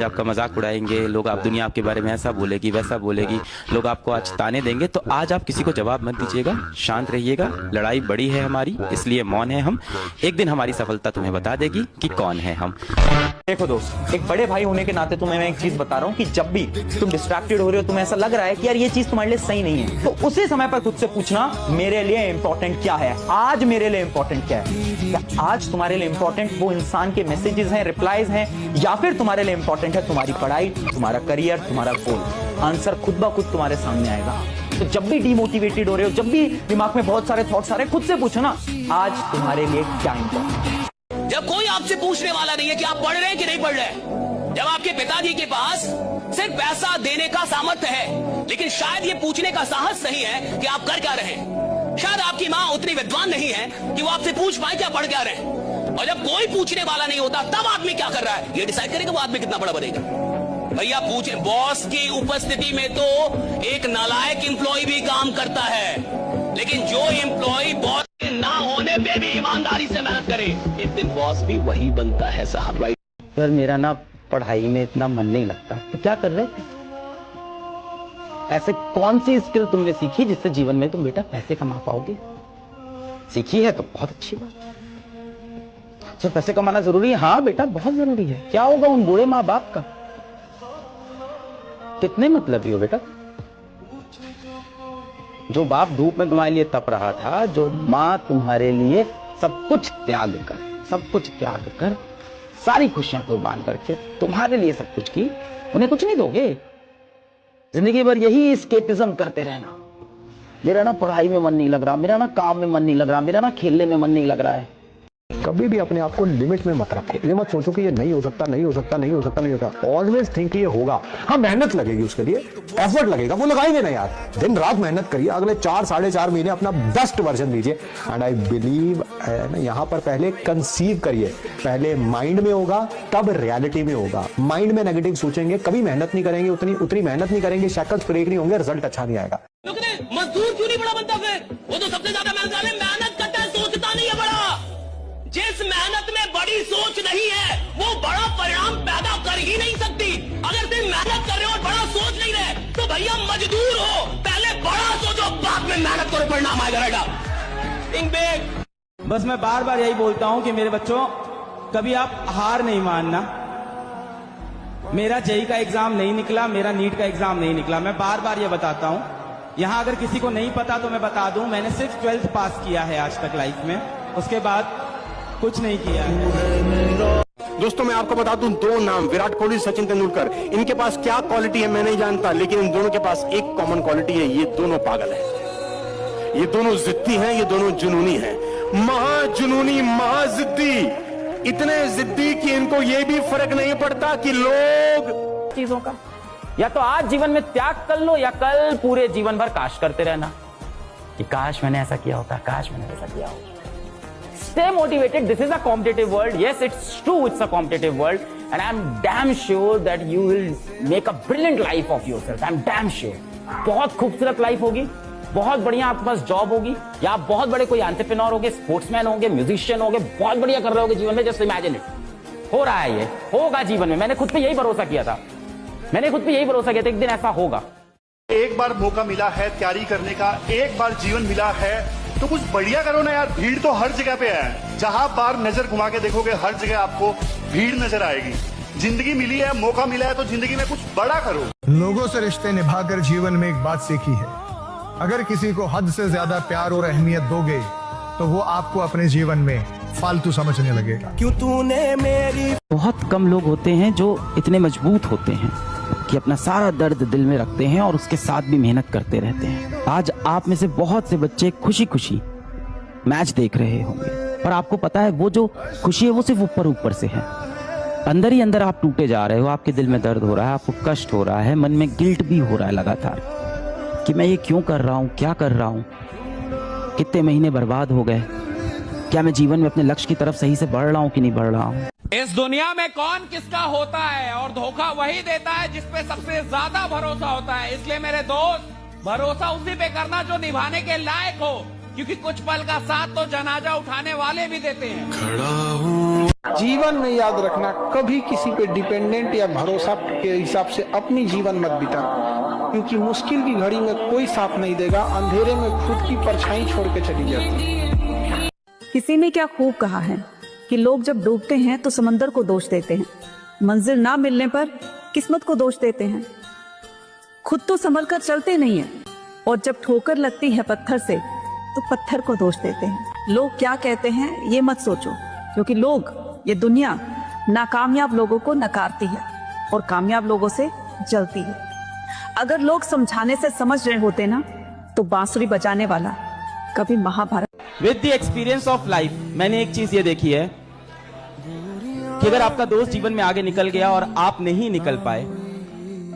आपका मजाक उड़ाएंगे लोग, आप दुनिया आपके बारे में ऐसा बोलेगी वैसा बोलेगी, लोग आपको आज ताने देंगे, तो आज आप किसी को जवाब मत दीजिएगा, शांत रहिएगा। लड़ाई बड़ी है हमारी, इसलिए मौन है हम। एक दिन हमारी सफलता तुम्हें बता देगी कि कौन है हम। देखो दोस्त, एक बड़े भाई होने के नाते तुम्हें मैं एक चीज बता रहा हूँ कि जब भी तुम डिस्ट्रैक्टेड हो रहे हो, तुम्हें ऐसा लग रहा है कि यार ये चीज तुम्हारे लिए सही नहीं है, तो उसी समय पर खुद से पूछना मेरे लिए इंपॉर्टेंट क्या है, आज मेरे लिए इंपॉर्टेंट क्या है। क्या आज तुम्हारे लिए इंपॉर्टेंट वो इंसान के मैसेजेस हैं, रिप्लाईज हैं, या फिर तुम्हारे लिए इंपॉर्टेंट है तुम्हारी पढ़ाई, तुम्हारा करियर, तुम्हारा गोल। आंसर खुद ब खुद तुम्हारे सामने आएगा। तो जब भी डिमोटिवेटेड हो रहे हो, जब भी दिमाग में बहुत सारे थॉट्स आ रहे हैं, खुद से पूछो ना आज तुम्हारे लिए क्या इंपॉर्टेंट है। जब कोई आपसे पूछने वाला नहीं है कि आप पढ़ रहे हैं कि नहीं पढ़ रहे हैं, जब आपके पिताजी के पास सिर्फ पैसा देने का सामर्थ्य है, लेकिन शायद ये पूछने का साहस नहीं है कि आप कर क्या रहे हैं, शायद आपकी माँ उतनी विद्वान नहीं है कि वो आपसे पूछ पाए कि आप पढ़ क्या रहे हैं, और जब कोई पूछने वाला नहीं होता तब आदमी क्या कर रहा है ये डिसाइड करेगा वो आदमी कितना बड़ा बनेगा। भैया पूछे, बॉस की उपस्थिति में तो एक नालायक एम्प्लॉय भी काम करता है, लेकिन जो एम्प्लॉय बॉस के ना होने पे भी ईमानदारी से मेहनत करे, एक दिन बॉस भी वही बनता है साहब। राइट सर, मेरा ना पढ़ाई में इतना मन नहीं लगता। तो क्या कर रहे थे? ऐसे कौन सी स्किल तुमने सीखी जिससे जीवन में तुम बेटा पैसे कमा पाओगे? सीखी है तो बहुत अच्छी बात। सर, पैसे कमाना जरूरी है? हाँ बेटा, बहुत जरूरी है। क्या होगा उन बूढ़े माँ बाप का? कितने मतलबी हो बेटा। जो बाप धूप में तुम्हारे लिए तप रहा था, जो माँ तुम्हारे लिए सब कुछ त्याग कर सारी खुशियां कुर्बान करके तुम्हारे लिए सब कुछ की, उन्हें कुछ नहीं दोगे? जिंदगी भर यही एस्केपिज्म करते रहना। मेरा ना पढ़ाई में मन नहीं लग रहा, मेरा ना काम में मन नहीं लग रहा, मेरा ना खेलने में मन नहीं लग रहा है। कभी भी अपने आप को लिमिट में मत रखो। ये मत सोचो कि ये नहीं हो सकता। ऑलवेज थिंक ये होगा। हाँ, मेहनत लगेगी, उसके लिए एफर्ट लगेगा, वो लगाएंगे ना यार। दिन रात मेहनत करिए, अगले 4-4.5 महीने अपना बेस्ट वर्जन दीजिए। एंड आई बिलीव यहाँ पर पहले कंसीव करिए, पहले माइंड में होगा तब रियलिटी में होगा। माइंड में नेगेटिव सोचेंगे, कभी मेहनत नहीं करेंगे, उतनी मेहनत नहीं करेंगे, शक्ल ब्रेक नहीं होंगे, रिजल्ट अच्छा नहीं आएगा। मजदूर क्यों नहीं बड़ा बनता फिर? वो तो सबसे ज्यादा मेहनत करता है, सोचता नहीं है बड़ा। जिस मेहनत में बड़ी सोच नहीं है वो बड़ा परिणाम पैदा कर ही नहीं सकती। अगर तुम मेहनत कर रहे हो और बड़ा सोच नहीं रहे तो भैया मजदूर हो, पहले बड़ा सोचो, बाद में मेहनत करो, परिणाम आएगा। बेटा बस मैं बार बार यही बोलता हूं कि मेरे बच्चों, कभी आप हार नहीं मानना। मेरा जेई का एग्जाम नहीं निकला, मेरा नीट का एग्जाम नहीं निकला, मैं बार बार ये बताता हूं। यहां अगर किसी को नहीं पता तो मैं बता दूं, मैंने सिर्फ 12th पास किया है आज तक लाइफ में, उसके बाद कुछ नहीं किया है। दोस्तों, मैं आपको बता दूं, 2 नाम, विराट कोहली, सचिन तेंदुलकर, इनके पास क्या क्वालिटी है मैं नहीं जानता, लेकिन इन दोनों के पास एक कॉमन क्वालिटी है, ये दोनों पागल हैं, ये दोनों जिद्दी हैं, ये दोनों जुनूनी हैं, महाजुनूनी, महाजिद्दी, इतने जिद्दी कि इनको ये भी फर्क नहीं पड़ता कि लोग चीजों का, या तो आज जीवन में त्याग कर लो या कल पूरे जीवन भर काश करते रहना कि काश मैंने ऐसा किया होता, काश मैंने ऐसा किया होता। Stay motivated. This is a competitive world. Yes, it's true. It's a competitive world, and I'm damn sure that you will make a brilliant life of yourself. I'm damn sure. बहुत खूबसूरत लाइफ होगी, बहुत बढ़िया आपके पास job होगी, या आप बहुत बड़े कोई एंटरप्रेन्योर होगे, स्पोर्ट्समैन होंगे, म्यूजिशियन होंगे, बहुत बढ़िया कर रहे होगे जीवन में। जस्ट इमेजिन इट, हो रहा है, ये होगा जीवन में। मैंने खुद पे यही भरोसा किया था, एक दिन ऐसा होगा। एक बार मौका मिला है तैयारी करने का, एक बार जीवन मिला है तो कुछ बढ़िया करो ना यार। भीड़ तो हर जगह पे है, जहां बार नजर घुमा के देखोगे हर जगह आपको भीड़ नजर आएगी। जिंदगी मिली है, मौका मिला है तो जिंदगी में कुछ बड़ा करो। लोगों से रिश्ते निभाकर जीवन में एक बात सीखी है, अगर किसी को हद से ज्यादा प्यार और अहमियत दोगे तो वो आपको अपने जीवन में फालतू समझने लगेगा। क्यों तूने मेरी। बहुत कम लोग होते हैं जो इतने मजबूत होते हैं कि अपना सारा दर्द दिल में रखते हैं और उसके साथ भी मेहनत करते रहते हैं। आज आप में से बहुत से बच्चे खुशी खुशी मैच देख रहे होंगे, पर आपको पता है वो जो खुशी है वो सिर्फ ऊपर से है। अंदर ही अंदर आप टूटे जा रहे हो, आपके दिल में दर्द हो रहा है, आपको कष्ट हो रहा है, मन में गिल्ट भी हो रहा है लगातार कि मैं ये क्यों कर रहा हूँ, क्या कर रहा हूँ, कितने महीने बर्बाद हो गए, क्या मैं जीवन में अपने लक्ष्य की तरफ सही से बढ़ रहा हूँ कि नहीं बढ़ रहा हूँ। इस दुनिया में कौन किसका होता है, और धोखा वही देता है जिसपे सबसे ज्यादा भरोसा होता है। इसलिए मेरे दोस्त, भरोसा उसी पे करना जो निभाने के लायक हो, क्योंकि कुछ पल का साथ तो जनाजा उठाने वाले भी देते हैं। खड़ा हूँ। जीवन में याद रखना, कभी किसी पे डिपेंडेंट या भरोसा के हिसाब से अपनी जीवन मत बिता, क्योंकि मुश्किल की घड़ी में कोई साथ नहीं देगा, अंधेरे में खुद की परछाई छोड़ के चली जाती है। किसी ने क्या खूब कहा है कि लोग जब डूबते हैं तो समंदर को दोष देते हैं, मंजिल ना मिलने पर किस्मत को दोष देते हैं, खुद तो संभल कर चलते नहीं है, और जब ठोकर लगती है पत्थर से तो पत्थर को दोष देते हैं। लोग क्या कहते हैं ये मत सोचो, क्योंकि लोग, ये दुनिया नाकामयाब लोगों को नकारती है और कामयाब लोगों से जलती है। अगर लोग समझाने से समझ रहे होते ना तो बांसुरी बजाने वाला कभी Mahabharat. With the experience of life मैंने एक चीज ये देखी है कि अगर आपका दोस्त जीवन में आगे निकल गया और आप नहीं निकल पाए,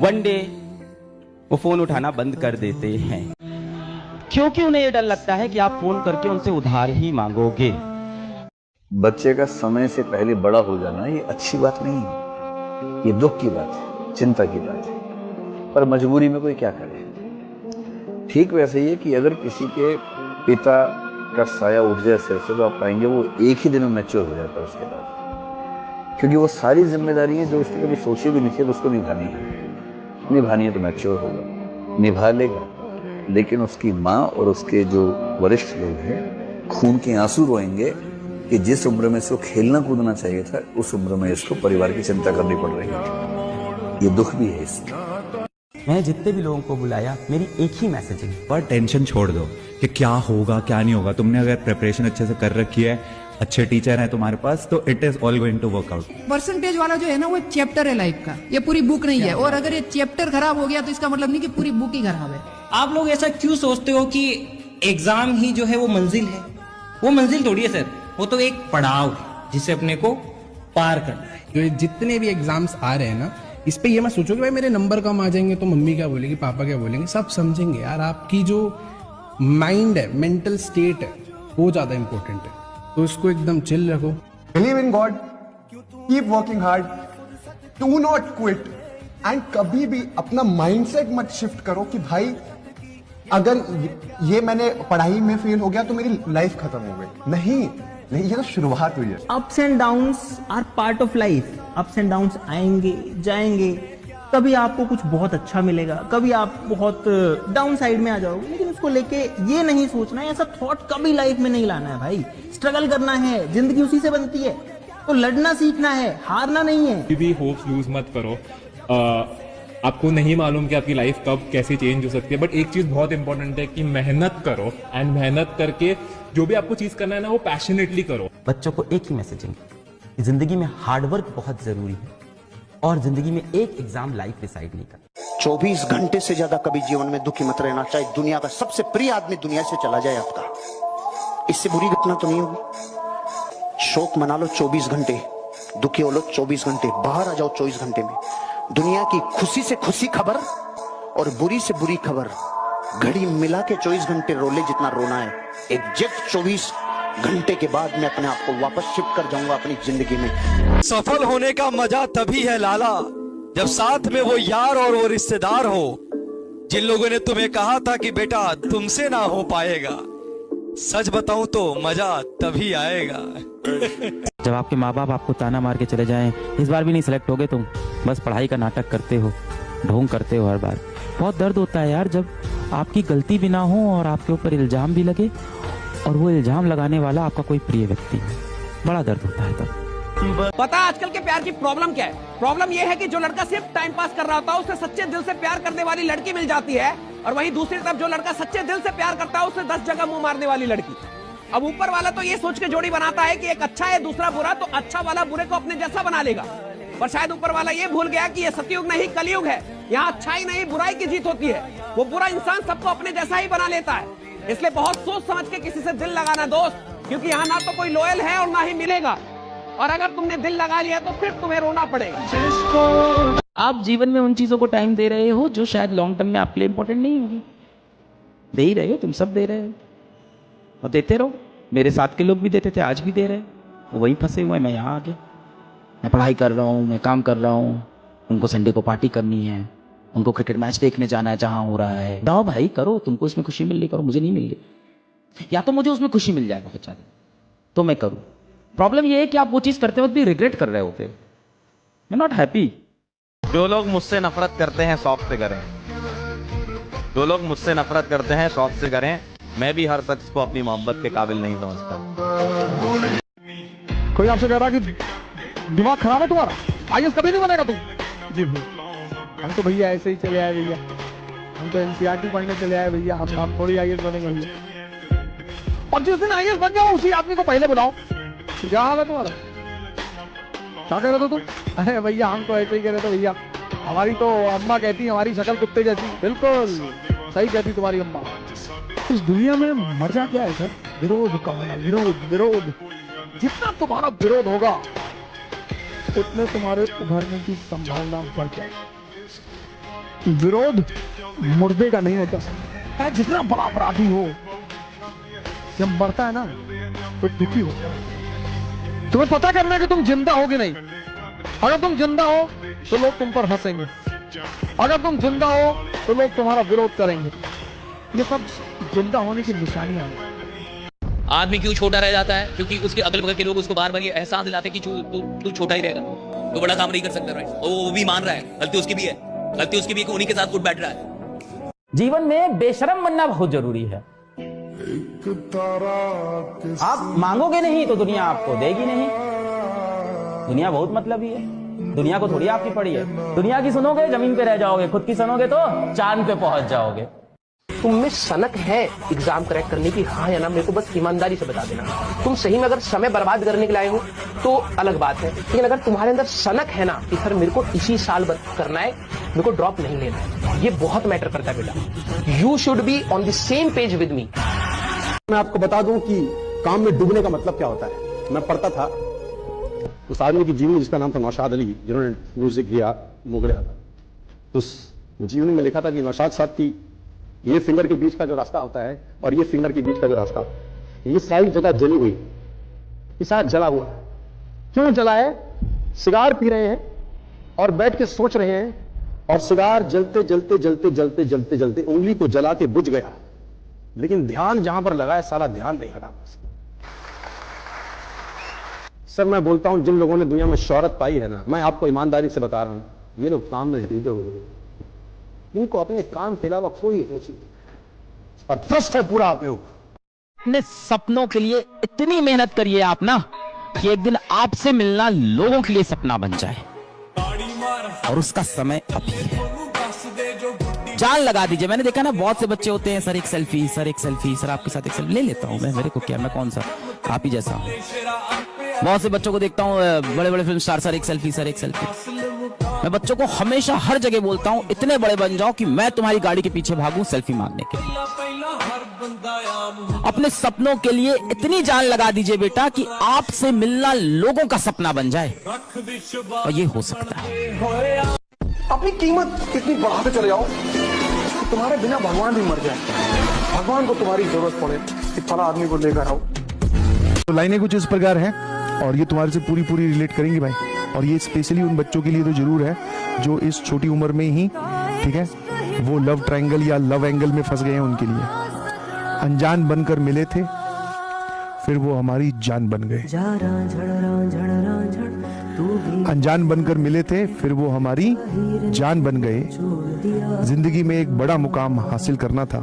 वन डे वो फोन उठाना बंद कर देते हैं, क्योंकि उन्हें ये डर लगता है कि आप फोन करके उनसे उधार ही मांगोगे। बच्चे का समय से पहले बड़ा हो जाना ये अच्छी बात नहीं है, ये दुख की बात है, चिंता की बात है, पर मजबूरी में कोई क्या करे। ठीक वैसे ही है कि अगर किसी के पिता का साया उठ जाए सिर से, तो आप पाएंगे वो एक ही दिन में मैच्योर हो जाता है उसके बाद, क्योंकि वो सारी जिम्मेदारियां जो उसने कभी सोची भी नहीं थी तो उसको निभानी है तो मैच्योर होगा, निभा लेगा। लेकिन उसकी माँ और उसके जो वरिष्ठ लोग हैं खून के आंसू रोएंगे कि जिस उम्र में इसको खेलना कूदना चाहिए था, उस उम्र में इसको परिवार की चिंता करनी पड़ रही है। ये दुख भी है इसमें। मैंने जितने भी लोगों को बुलाया, मेरी एक ही मैसेज है, पर टेंशन छोड़ दो कि क्या होगा क्या नहीं होगा। तुमने अगर प्रिपरेशन अच्छे से कर रखी है, अच्छे टीचर हैं तुम्हारे पास, तो it is all going to work out. Percentage वाला जो है ना वो एक चैप्टर है लाइफ का, ये पूरी बुक नहीं है। और अगर ये चैप्टर खराब हो गया तो इसका मतलब नहीं कि पूरी बुक ही खराब है। आप लोग ऐसा क्यों सोचते हो कि एग्जाम ही जो है वो मंजिल है? वो मंजिल थोड़ी है सर, वो तो एक पड़ाव है जिसे अपने को पार करना है। तो जितने भी एग्जाम्स आ रहे हैं ना, इस पे ये मैं सोचो कि भाई मेरे नंबर कम आ जाएंगे तो मम्मी क्या बोलेगी, पापा क्या बोलेंगे, सब समझेंगे यार। आपकी जो माइंड है, मेंटल स्टेट है, वो ज्यादा इंपॉर्टेंट है, तो इसको एकदम चिल रखो। Believe in God, keep working hard, do not quit, and कभी भी अपना माइंडसेट मत शिफ्ट करो कि भाई अगर ये मैंने पढ़ाई में फेल हो गया तो मेरी लाइफ खत्म हो गई। नहीं, ये तो शुरुआत हुई है। Ups and downs are part of life. Ups and downs आएंगे जाएंगे, कभी आपको कुछ बहुत अच्छा मिलेगा, कभी आप बहुत डाउन साइड में आ जाओगे, लेकिन उसको लेके ये नहीं सोचना है, ऐसा थॉट कभी लाइफ में नहीं लाना है भाई। स्ट्रगल करना है, जिंदगी उसी से बनती है, तो लड़ना सीखना है, हारना नहीं है। भी होप्स लूज मत करो। आपको नहीं मालूम कि आपकी लाइफ कब कैसे चेंज हो सकती है, बट एक चीज बहुत इंपॉर्टेंट है कि मेहनत करो, एंड मेहनत करके जो भी आपको चीज करना है ना वो पैशनेटली करो। बच्चों को एक ही मैसेज है, जिंदगी में हार्डवर्क बहुत जरूरी है, और जिंदगी में एक एग्जाम लाइफ डिसाइड नहीं करता। 24 घंटे से ज्यादा कभी जीवन में दुखी मत रहना, चाहे दुनिया का सबसे प्रिय आदमी दुनिया से चला जाए आपका, इससे बुरी घटना तो नहीं होगी। शोक मना लो 24 घंटे, दुखी हो लो 24 घंटे, बाहर आ जाओ 24 घंटे में। दुनिया की खुशी से खुशी खबर और बुरी से बुरी खबर घड़ी मिला के 24 घंटे रोले जितना रोना है, एग्जैक्ट 24 घंटे के बाद मैं अपने आप को वापस शिफ्ट कर जाऊंगा अपनी जिंदगी में। सफल होने का मजा तभी है लाला, जब साथ में वो यार और वो रिश्तेदार हो जिन लोगों ने तुम्हें कहा था कि बेटा तुमसे ना हो पाएगा। सच बताऊं तो मजा तभी आएगा जब आपके माँ बाप आपको ताना मार के चले जाएं, इस बार भी नहीं सिलेक्ट होगे तुम, बस पढ़ाई का नाटक करते हो, ढोंग करते हो हर बार। बहुत दर्द होता है यार जब आपकी गलती भी ना हो और आपके ऊपर इल्जाम भी लगे, और वो इल्जाम लगाने वाला आपका कोई प्रिय व्यक्ति है। बड़ा दर्द होता है तब। पता है आजकल के प्यार की प्रॉब्लम क्या है? प्रॉब्लम ये है कि जो लड़का सिर्फ टाइम पास कर रहा होता है उसे सच्चे दिल से प्यार करने वाली लड़की मिल जाती है, और वहीं दूसरी तरफ जो लड़का सच्चे दिल से प्यार करता है उसे 10 जगह मुंह मारने वाली लड़की। अब ऊपर वाला तो ये सोच के जोड़ी बनाता है कि एक अच्छा है दूसरा बुरा, तो अच्छा वाला बुरे को अपने जैसा बना लेगा, पर शायद ऊपर वाला ये भूल गया कि ये सतयुग नहीं कलयुग है। यहाँ अच्छाई नहीं बुराई की जीत होती है। वो बुरा इंसान सबको अपने जैसा ही बना लेता है, इसलिए बहुत सोच समझ के किसी से दिल लगाना दोस्त, क्योंकि यहाँ ना तो कोई लॉयल है और ना ही मिलेगा, और अगर तुमने दिल लगा लिया तो फिर तुम्हें रोना पड़ेगा। आप जीवन में उन चीजों को टाइम दे रहे हो जो शायद लॉन्ग टर्म में आपके लिए इंपॉर्टेंट नहीं होगी। दे ही रहे हो, तुम सब दे रहे हो, और देते रहो। मेरे साथ के लोग भी देते थे, आज भी दे रहे हैं, वहीं फंसे हुए। मैं यहाँ आ गया, मैं पढ़ाई कर रहा हूँ, मैं काम कर रहा हूँ, उनको संडे को पार्टी करनी है, उनको क्रिकेट मैच देखने जाना है जहाँ हो रहा है। जाओ भाई करो, तुमको इसमें खुशी मिल रही करो, मुझे नहीं मिल रही, या तो मुझे उसमें खुशी मिल जाएगा बेचारे तो मैं करूँ, प्रॉब्लम ये है कि आप वो चीज करते वक्त भी रिग्रेट कर रहे होते, यू नॉट हैप्पी। जो लोग मुझसे नफरत करते हैं शौक से करें, जो लोग मुझसे नफरत करते हैं शौक से करें। मैं भी हर शख्स को अपनी मोहब्बत के काबिल नहीं समझता। कोई आपसे कह रहा कि दिमाग खराब है तुम्हारा, आईएएस कभी नहीं बनेगा तुम। जी हम तो भैया ऐसे ही चले आए भैया, हम तो एनसीईआरटी पढ़ने चले आए भैया, हम थोड़ी आईएएस बनेंगे भैया। और जिस दिन आईएएस बन जाओ उसी आदमी को पहले बुलाओ। क्या हाल है तुम्हारा, क्या कह रहे थे तुम? अरे भैया हम तो ऐसे ही कह रहे थे भैया, हमारी तो अम्मा कहती हमारी शक्ल कुत्ते जैसी। बिल्कुल सही कहती तुम्हारी अम्मा। इस दुनिया में मजा क्या है सर? विरोध का होना, विरोध विरोध। जितना तुम्हारा विरोध होगा उतने तुम्हारे उभरने की संभावना बढ़ जाएगी। विरोध मुर्दे का नहीं होता, जितना बड़ा अपराधी हो जब मरता है ना तो दुखी हो। तुम्हें पता करना है कि तुम जिंदा हो कि नहीं। अगर तुम जिंदा हो तो लोग तुम पर हंसेंगे, अगर तुम जिंदा हो तो लोग तुम्हारा विरोध करेंगे। ये सब जिंदा होने की निशानियां हैं। आदमी क्यों छोटा रह जाता है? क्योंकि उसके अगल बगल के लोग उसको बार बार ये एहसास दिलाते हैं कि तू छोटा ही रहेगा, तो बड़ा काम नहीं कर सकता। राइट, और वो भी मान रहा है गलती उसकी भी है, गलती उसकी भी है कि उन्हीं के साथ उठ बैठ रहा है। जीवन में बेशरम बनना बहुत जरूरी है। आप मांगोगे नहीं तो दुनिया आपको देगी नहीं। दुनिया बहुत मतलबी है, दुनिया को थोड़ी आपकी पड़ी है। दुनिया की सुनोगे जमीन पे रह जाओगे, खुद की सुनोगे तो चांद पे पहुंच जाओगे। तुम में सनक है एग्जाम क्रैक करने की, हाँ या ना, मेरे को बस ईमानदारी से बता देना। तुम सही में अगर समय बर्बाद करने के लिए आए हो तो अलग बात है, लेकिन अगर तुम्हारे अंदर सनक है ना कि सर मेरे को इसी साल करना है, मेरे को ड्रॉप नहीं लेना है, ये बहुत मैटर करता है बेटा। You should be on the same page with me. मैं आपको बता दूं कि काम में डूबने का मतलब क्या होता है। मैं पढ़ता था उस आदमी की जीवनी जिसका नाम था नौशाद अली, जिन्होंने म्यूजिक किया मोगलिया था। तो उस जीवनी में लिखा था कि नौशाद साहब की ये फिंगर के बीच का जो रास्ता होता है और ये फिंगर के बीच का जो रास्ता, ये सारी जगह जली हुई, ये सारा जला हुआ। क्यों जला है? सिगार पी रहे हैं और बैठ के सोच रहे हैं, और सिगार जलते जलते जलते जलते जलते जलते उंगली को जला के बुझ गया, लेकिन ध्यान जहां पर लगा है सारा ध्यान नहीं लगा। सर मैं बोलता हूं जिन लोगों ने दुनिया में शोहरत पाई है ना, मैं आपको ईमानदारी से बता रहा हूं, ये लोग काम में जीते हुए, इनको अपने काम के अलावा कोई और ट्रस्ट है पूरा आप लोग। अपने सपनों के लिए इतनी मेहनत करिए आप ना कि एक दिन आपसे मिलना लोगों के लिए सपना बन जाए, और उसका समय अभी है। जान लगा दीजिए। मैंने देखा ना बहुत से बच्चे होते हैं, सर एक सेल्फी, सर एक सेल्फी, सर आपके साथ एक सेल्फी ले लेता हूं मैं, मेरे को क्या, मैं कौन सा आप ही जैसा हूं। बहुत से बच्चों को देखता हूं, बड़े बड़े फिल्म स्टार, सर एक सेल्फी, सर एक सेल्फी। मैं बच्चों को हमेशा हर जगह बोलता हूं इतने बड़े बन जाओ कि मैं तुम्हारी गाड़ी के पीछे भागूं सेल्फी मांगने के लिए। अपने सपनों के लिए इतनी जान लगा दीजिए बेटा कि आपसे मिलना लोगों का सपना बन जाए, और ये हो सकता है। अपनी कीमत इतनी बढ़ाते चले जाओ कि तुम्हारे बिना भगवान भी मर जाए, भगवान को तुम्हारी जरूरत पड़े कि फला आदमी को लेकर आओ। तो लाइनें कुछ इस प्रकार हैं, और ये तुम्हारे से पूरी पूरी रिलेट करेंगी भाई, और ये स्पेशली उन बच्चों के लिए तो जरूर है जो इस छोटी उम्र में ही, ठीक है, वो लव ट्रायंगल या लव एंगल में फंस गए हैं। उनके लिए अनजान बनकर मिले थे, फिर वो हमारी जान बन गए। अनजान बनकर मिले थे, फिर वो हमारी जान बन गए। जिंदगी में एक बड़ा मुकाम हासिल करना था,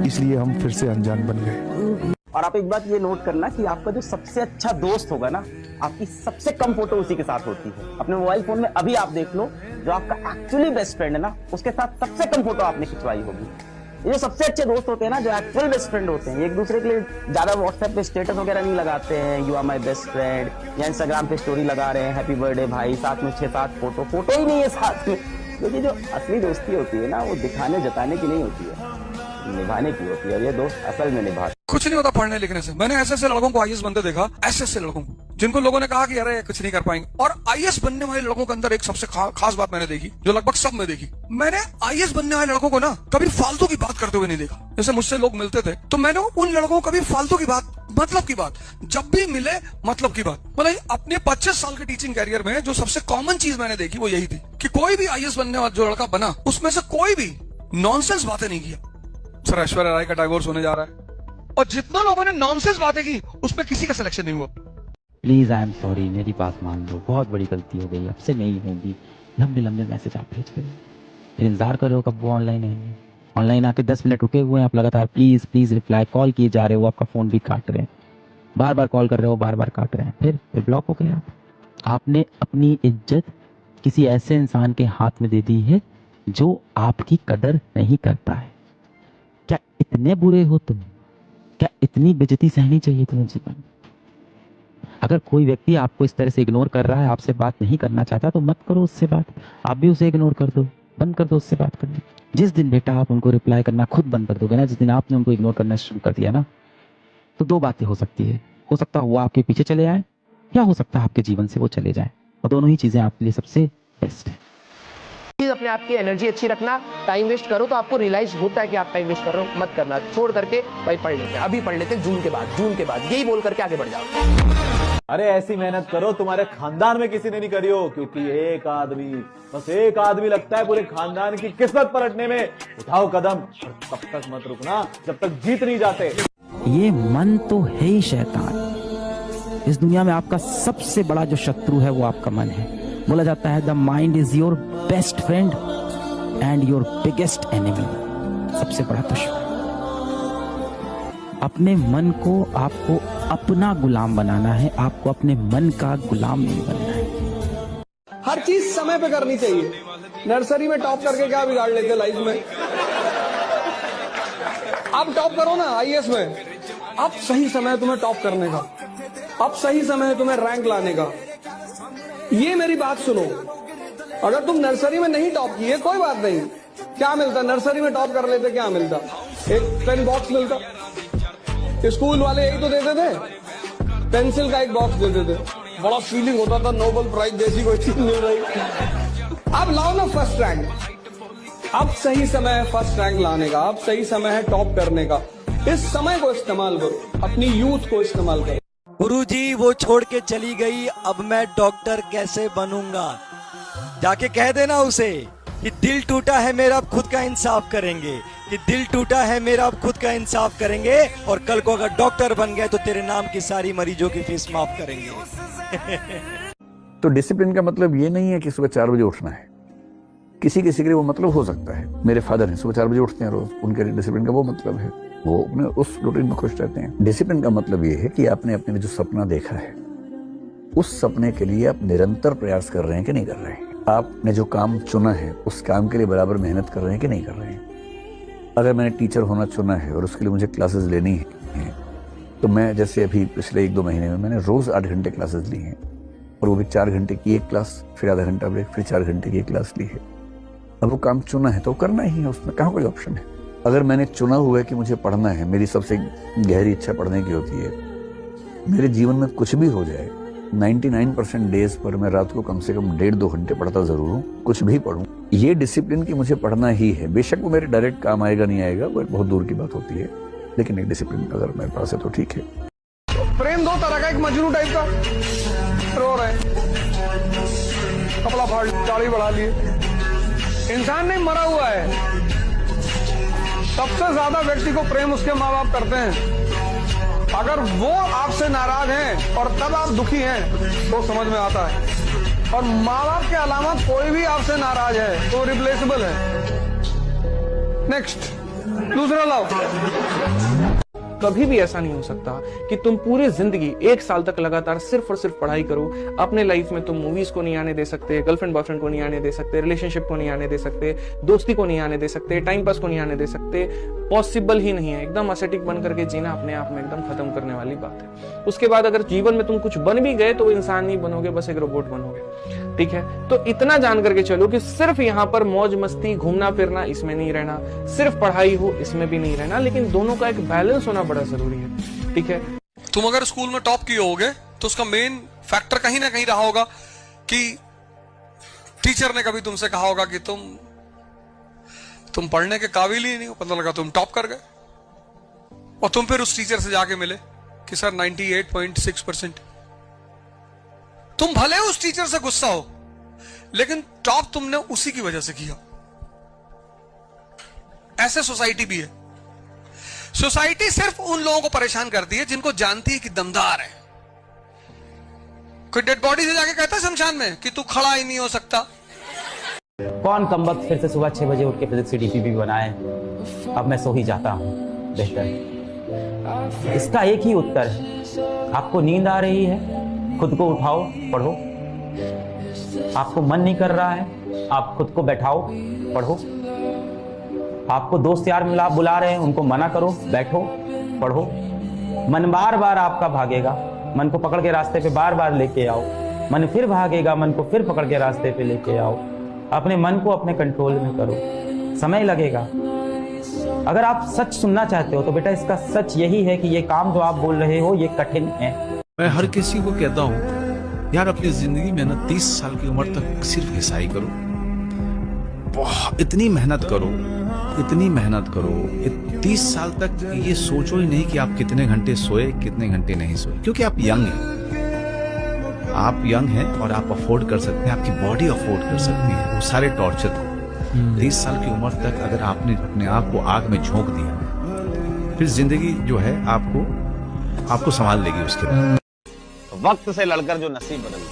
इसलिए हम फिर से अनजान बन गए। और आप एक बात ये नोट करना कि आपका जो सबसे अच्छा दोस्त होगा ना, आपकी सबसे कम फोटो उसी के साथ होती है। अपने मोबाइल फोन में अभी आप देख लो, जो आपका एक्चुअली बेस्ट फ्रेंड है ना, उसके साथ सबसे कम फोटो आपने खिंचवाई होगी। ये जो सबसे अच्छे दोस्त होते हैं ना, जो एक्चुअल बेस्ट फ्रेंड होते हैं, एक दूसरे के लिए ज्यादा व्हाट्सएप पे स्टेटस वगैरह नहीं लगाते हैं, you are my best friend, या इंस्टाग्राम पे स्टोरी लगा रहे हैं हैप्पी बर्थडे भाई, साथ में 6-7 फोटो ही नहीं है साथ में। क्योंकि जो असली दोस्ती होती है ना, वो दिखाने जताने की नहीं होती है, निभाने की होती है। ये दोस्त असल में निभाते। कुछ नहीं होता पढ़ने लिखने से। मैंने ऐसे लड़कों को आईएएस बनते देखा, ऐसे लड़कों को जिनको लोगों ने कहा कि अरे कुछ नहीं कर पाएंगे, और आईएएस बनने वाले लोगों के अंदर एक सबसे खास बात मैंने देखी, जो लगभग सब में देखी। मैंने आईएएस बनने वाले लड़कों को ना कभी फालतू की बात करते हुए नहीं देखा। जैसे मुझसे लोग मिलते थे तो मैंने उन लड़कों को कभी फालतू की बात, मतलब की बात, जब भी मिले मतलब की बात। मतलब अपने 25 साल के टीचिंग कैरियर में जो सबसे कॉमन चीज मैंने देखी वो यही थी कि कोई भी आईएएस बनने वाला जो लड़का बना, उसमें से कोई भी नॉनसेंस बातें नहीं किया। सर ऐश्वर्या राय का डाइवोर्स होने जा रहा है, और जितना लोगों ने नॉनसेंस बातें की उसमें किसी का सिलेक्शन नहीं हुआ। प्लीज आई एम सॉरी, मेरी बात मान लो, बहुत बड़ी गलती हो गई, अब से नहीं होगी। लंबे लंबे मैसेज आप भेज रहे हो, फिर इंतजार कर रहे हो कब वो ऑनलाइन आएंगे। ऑनलाइन आके 10 मिनट रुके हुए हैं आप, लगातार प्लीज प्लीज रिप्लाई, कॉल किए जा रहे हो, आपका फोन भी काट रहे हैं, बार बार कॉल कर रहे हो, बार बार काट रहे हैं, फिर ब्लॉक हो गए आप। आपने अपनी इज्जत किसी ऐसे इंसान के हाथ में दे दी है जो आपकी कदर नहीं करता है। क्या इतने बुरे हो तुम? क्या इतनी बेइज्जती सहनी चाहिए तुम्हें जीवन? अगर कोई व्यक्ति आपको इस तरह से इग्नोर कर रहा है, आपसे बात नहीं करना चाहता, तो मत करो उससे बात, आप भी उसे इग्नोर कर दो, बंद कर दो उससे बात करना। जिस दिन बेटा आप उनको रिप्लाई करना खुद बंद कर दोगे ना, जिस दिन आपने उनको इग्नोर करना शुरू कर दिया ना, तो दो बातें हो सकती है। हो सकता है वो आपके पीछे चले आए, या हो सकता है आपके जीवन से वो चले जाए, और दोनों ही चीजें आपके लिए सबसे बेस्ट है। प्लीज अपने आप की एनर्जी अच्छी रखना। टाइम वेस्ट करो तो आपको रियलाइज होता है कि आप टाइम वेस्ट कर रहे हो, मत करना। छोड़ करके भाई पढ़ लेते हैं, अभी पढ़ लेते हैं, जून के बाद यही बोल करके आगे बढ़ जाओ। अरे ऐसी मेहनत करो तुम्हारे खानदान में किसी ने नहीं करी हो, क्योंकि एक आदमी, बस एक आदमी लगता है पूरे खानदान की किस्मत पलटने में। उठाओ कदम, और तब तक मत रुकना जब तक जीत नहीं जाते। ये मन तो है ही शैतान। इस दुनिया में आपका सबसे बड़ा जो शत्रु है वो आपका मन है। बोला जाता है the mind is your best friend and your biggest enemy. सबसे बड़ा दुश्मन। अपने मन को आपको अपना गुलाम बनाना है, आपको अपने मन का गुलाम नहीं बनना है। हर चीज समय पे करनी चाहिए। नर्सरी में टॉप करके क्या बिगाड़ लेते लाइफ में? आप टॉप करो ना आईएएस में, अब सही समय है तुम्हें टॉप करने का, अब सही समय है तुम्हें रैंक लाने का। ये मेरी बात सुनो, अगर तुम नर्सरी में नहीं टॉप किए कोई बात नहीं, क्या मिलता? नर्सरी में टॉप कर लेते क्या मिलता? एक पेन बॉक्स मिलता। स्कूल वाले यही तो देते थे, पेंसिल का एक बॉक्स देते थे, बड़ा फीलिंग होता था नोबेल प्राइज जैसी कोई चीज मिल रही। अब लाओ ना फर्स्ट रैंक, अब सही समय है फर्स्ट रैंक लाने का, अब सही समय है टॉप करने का। इस समय को इस्तेमाल करो, अपनी यूथ को इस्तेमाल करो। गुरुजी वो छोड़ के चली गई, अब मैं डॉक्टर कैसे बनूंगा? जाके कह देना उसे कि दिल टूटा है मेरा, अब खुद का इंसाफ करेंगे, कि दिल टूटा है मेरा, अब खुद का इंसाफ करेंगे, और कल को अगर डॉक्टर बन गए तो तेरे नाम की सारी मरीजों की फीस माफ करेंगे। तो डिसिप्लिन का मतलब ये नहीं है कि सुबह 4 बजे उठना है। किसी किसी के लिए वो मतलब हो सकता है। मेरे फादर हैं, सुबह 4 बजे उठते हैं रोज, उनके डिसिप्लिन का वो मतलब है, वो अपने उस रूटीन में खुश रहते हैं। डिसिप्लिन का मतलब ये है कि आपने अपने जो सपना देखा है, उस सपने के लिए आप निरंतर प्रयास कर रहे हैं कि नहीं कर रहे हैं। आपने जो काम चुना है, उस काम के लिए बराबर मेहनत कर रहे हैं कि नहीं कर रहे हैं। अगर मैंने टीचर होना चुना है और उसके लिए मुझे क्लासेस लेनी है, तो मैं जैसे अभी पिछले 1-2 महीने में मैंने रोज 8 घंटे क्लासेस ली हैं, और वो भी 4 घंटे की एक क्लास, फिर आधा घंटा ब्रेक, फिर 4 घंटे की एक क्लास ली है। अब वो काम चुना है तो करना ही है, उसमें कहाँ कोई ऑप्शन है। अगर मैंने चुना हुआ है कि मुझे पढ़ना है, मेरी सबसे गहरी इच्छा पढ़ने की होती है, मेरे जीवन में कुछ भी हो जाए, 99% डेज पर मैं रात को कम से कम 1.5-2 घंटे पढ़ता जरूर हूँ, कुछ भी पढ़ूं। ये डिसिप्लिन की मुझे पढ़ना ही है। बेशक वो मेरे डायरेक्ट काम आएगा नहीं आएगा, वो बहुत दूर की बात होती है, लेकिन एक डिसिप्लिन अगर मेरे पास है तो ठीक है। प्रेम 2 तरह का, एक मजनू टाइप का, रो रहे, कपड़ा फाड़, दाढ़ी बढ़ा लिए, इंसान नहीं मरा हुआ है। सबसे ज्यादा व्यक्ति को प्रेम उसके माँ बाप करते हैं। अगर वो आपसे नाराज हैं और तब आप दुखी हैं तो समझ में आता है। और माँ बाप के अलावा कोई भी आपसे नाराज है तो रिप्लेसेबल है। नेक्स्ट, दूसरा लव। कभी भी ऐसा नहीं हो सकता कि तुम पूरी जिंदगी 1 साल तक लगातार सिर्फ और सिर्फ पढ़ाई करो। अपने लाइफ में तुम मूवीज को नहीं आने दे सकते, गर्लफ्रेंड बॉयफ्रेंड को नहीं आने दे सकते, रिलेशनशिप को नहीं आने दे सकते, दोस्ती को नहीं आने दे सकते, टाइम पास को नहीं आने दे सकते। पॉसिबल ही नहीं है। एकदम असेटिक बन करके जीना अपने आप में एकदम खत्म करने वाली बात है। उसके बाद अगर जीवन में तुम कुछ बन भी गए तो इंसान नहीं बनोगे, बस एक रोबोट बनोगे। ठीक है, तो इतना जान करके चलो कि सिर्फ यहाँ पर मौज मस्ती घूमना फिरना इसमें नहीं रहना, सिर्फ पढ़ाई हो इसमें भी नहीं रहना, लेकिन दोनों का एक बैलेंस होना बड़ा जरूरी है। ठीक है, तुम अगर स्कूल में टॉप किए होगे तो उसका मेन फैक्टर कहीं ना कहीं रहा होगा कि टीचर ने कभी तुमसे कहा होगा कि तुम पढ़ने के काबिल ही नहीं हो, पता लगा तुम टॉप कर गए, और तुम फिर उस टीचर से जाके मिले कि सर 98.6%। तुम भले उस टीचर से गुस्सा हो, लेकिन टॉप तुमने उसी की वजह से किया। ऐसे सोसाइटी भी है। सोसाइटी सिर्फ उन लोगों को परेशान करती है जिनको जानती है कि दमदार है, कोई डेड बॉडी से जाके कहता है शमशान में कि तू खड़ा ही नहीं हो सकता। कौन कमबख्त फिर से सुबह 6 बजे उठ के फिजिक्स की डीपीपी बनाए? अब मैं सो ही जाता हूँ, बेहतर। इसका एक ही उत्तर है, आपको नींद आ रही है, खुद को उठाओ, पढ़ो। आपको मन नहीं कर रहा है, आप खुद को बैठाओ, पढ़ो। आपको दोस्त यार मिला बुला रहे हैं, उनको मना करो, बैठो, पढ़ो। मन बार बार आपका भागेगा, मन को पकड़ के रास्ते पे बार बार लेके आओ। मन फिर भागेगा, मन को फिर पकड़ के रास्ते पे लेके आओ। अपने मन को अपने कंट्रोल में करो, समय लगेगा। अगर आप सच सुनना चाहते हो तो बेटा इसका सच यही है कि ये काम जो आप बोल रहे हो ये कठिन है। मैं हर किसी को कहता हूँ यार अपनी जिंदगी में ना 30 साल की उम्र तक सिर्फ हिसाई करो, बहुत इतनी मेहनत करो, इतनी मेहनत करो। 30 साल तक ये सोचो ही नहीं कि आप कितने घंटे सोए, कितने घंटे नहीं सोए, क्योंकि आप यंग हैं। आप यंग हैं और आप अफोर्ड कर सकते हैं, आपकी बॉडी अफोर्ड कर सकती है वो सारे टॉर्चर को। 30 साल की उम्र तक अगर आपने अपने आप को आग में झोंक दिया, फिर जिंदगी जो है आपको संभाल लेगी उसके बाद। वक्त से लड़कर जो नसीब बदल दे,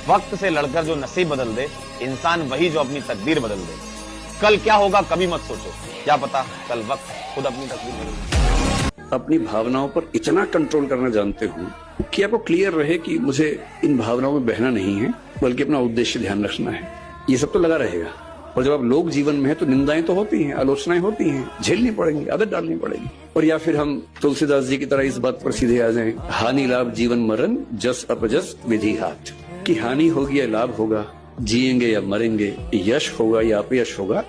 वक्त से लड़कर जो नसीब बदल दे, इंसान वही जो अपनी तकदीर बदल दे। कल क्या होगा कभी मत सोचो, क्या पता कल वक्त खुद अपनी तकदीर बदल दे। अपनी भावनाओं पर इतना कंट्रोल करना जानते हो कि आपको क्लियर रहे कि मुझे इन भावनाओं में बहना नहीं है, बल्कि अपना उद्देश्य ध्यान रखना है। ये सब तो लगा रहेगा। और जब आप लोग जीवन में है तो निंदाएं तो होती हैं, आलोचनाएं होती हैं, झेलनी पड़ेंगी, आदत डालनी पड़ेगी। और या फिर हम तुलसीदास जी की तरह इस बात पर सीधे आ जाएं, हानि लाभ जीवन मरण जस अपजस विधि हाथ, कि हानि होगी या लाभ होगा, जिएंगे या मरेंगे, यश होगा या अपयश होगा,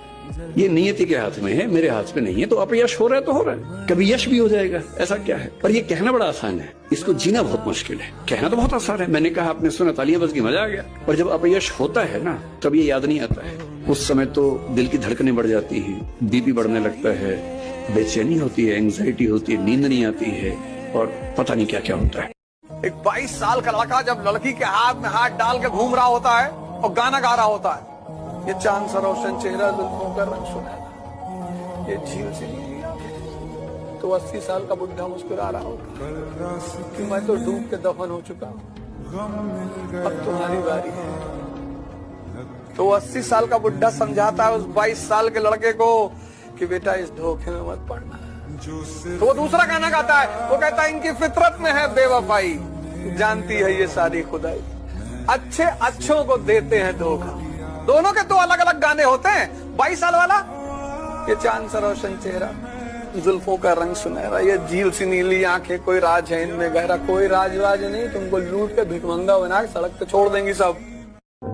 ये नियति के हाथ में है, मेरे हाथ में नहीं है। तो अपयश हो रहा है तो हो रहा है, कभी यश भी हो जाएगा, ऐसा क्या है। पर ये कहना बड़ा आसान है, इसको जीना बहुत मुश्किल है। कहना तो बहुत आसान है, मैंने कहा, आपने सुना, तालियां बज गई, मजा आ गया। और जब अपयश होता है ना, तब ये याद नहीं आता है। उस समय तो दिल की धड़कनें बढ़ जाती हैं, बीपी बढ़ने लगता है, बेचैनी होती है, एंग्जाइटी होती है, नींद नहीं आती है, और पता नहीं क्या क्या होता है। एक 22 साल का लड़का जब लड़की के हाथ में हाथ डाल के घूम रहा होता है और गाना गा रहा होता है, ये चांद सा रोशन चेहरा, जुल्फों का रंग सुनहरा, ये झील सी नीली आंखें, तो 80 साल का बुढ़ा मुस्कुरा रहा होता कि मैं तो डूब के दफन हो चुका हूं, अब तुम्हारी बारी है। तो 80 साल का बुढ़ा समझाता है उस 22 साल के लड़के को कि बेटा इस धोखे में मत पड़ना। तो वो दूसरा गाना गाता है, वो कहता है इनकी फितरत में है बेवफाई, जानती है ये सारी खुदाई, अच्छे अच्छों को देते हैं धोखा। दोनों के दो अलग अलग गाने होते हैं। 22 साल वाला, ये चांद सा रोशन चेहरा, जुल्फों का रंग सुनहरा, ये झील सी नीली आंखें, कोई राज है इनमें गहरा, कोई राज नहीं, तुमको लूट के भिखमंगा बना के सड़क पे छोड़ देंगी सब।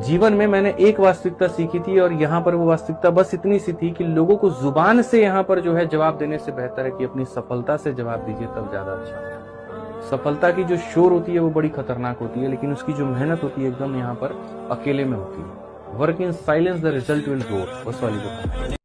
जीवन में मैंने एक वास्तविकता सीखी थी, और यहाँ पर वो वास्तविकता बस इतनी सी थी कि लोगों को जुबान से यहाँ पर जो है जवाब देने से बेहतर है कि अपनी सफलता से जवाब दीजिए, तब ज्यादा अच्छा है। सफलता की जो शोर होती है वो बड़ी खतरनाक होती है, लेकिन उसकी जो मेहनत होती है एकदम यहाँ पर अकेले में होती है। Work in silence the result will grow, बस वाली बात।